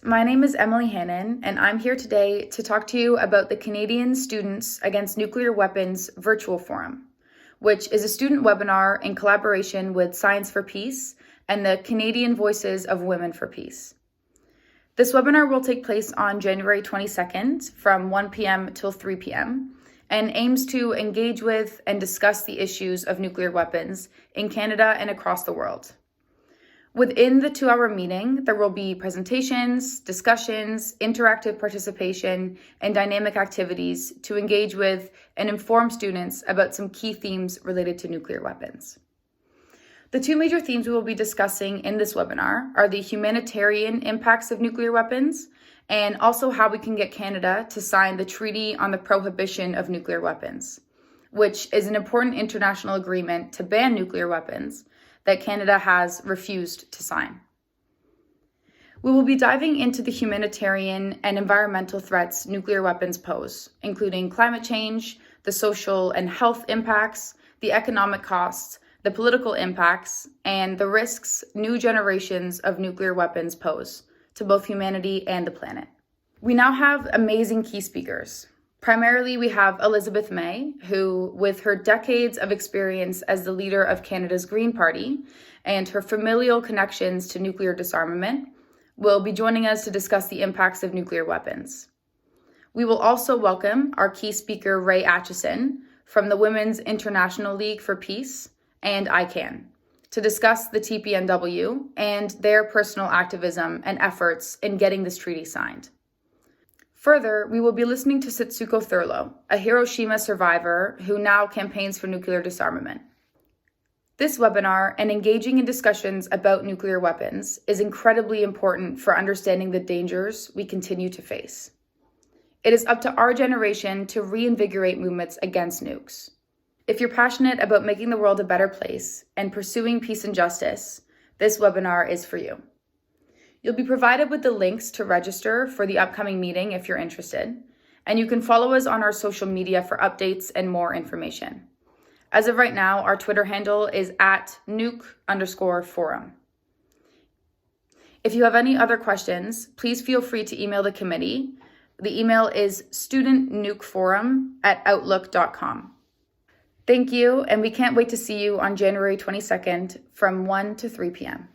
My name is Emily Hannon, and I'm here today to talk to you about the Canadian Students Against Nuclear Weapons Virtual Forum, which is a student webinar in collaboration with Science for Peace and the Canadian Voices of Women for Peace. This webinar will take place on January 22nd from 1 p.m. till 3 p.m. and aims to engage with and discuss the issues of nuclear weapons in Canada and across the world. Within the 2-hour meeting, there will be presentations, discussions, interactive participation, and dynamic activities to engage with and inform students about some key themes related to nuclear weapons. The two major themes we will be discussing in this webinar are the humanitarian impacts of nuclear weapons and also how we can get Canada to sign the Treaty on the Prohibition of Nuclear Weapons, which is an important international agreement to ban nuclear weapons that Canada has refused to sign. We will be diving into the humanitarian and environmental threats nuclear weapons pose, including climate change, the social and health impacts, the economic costs, the political impacts, and the risks new generations of nuclear weapons pose to both humanity and the planet. We now have amazing key speakers. Primarily, we have Elizabeth May, who, with her decades of experience as the leader of Canada's Green Party and her familial connections to nuclear disarmament, will be joining us to discuss the impacts of nuclear weapons. We will also welcome our key speaker, Ray Acheson, from the Women's International League for Peace and ICAN, to discuss the TPNW and their personal activism and efforts in getting this treaty signed. Further, we will be listening to Setsuko Thurlow, a Hiroshima survivor who now campaigns for nuclear disarmament. This webinar and engaging in discussions about nuclear weapons is incredibly important for understanding the dangers we continue to face. It is up to our generation to reinvigorate movements against nukes. If you're passionate about making the world a better place and pursuing peace and justice, this webinar is for you. You'll be provided with the links to register for the upcoming meeting if you're interested, and you can follow us on our social media for updates and more information. As of right now, our Twitter handle is @nuke_forum. If you have any other questions, please feel free to email the committee. The email is studentnukeforum@outlook.com. Thank you, and we can't wait to see you on January 22nd from 1 to 3 p.m.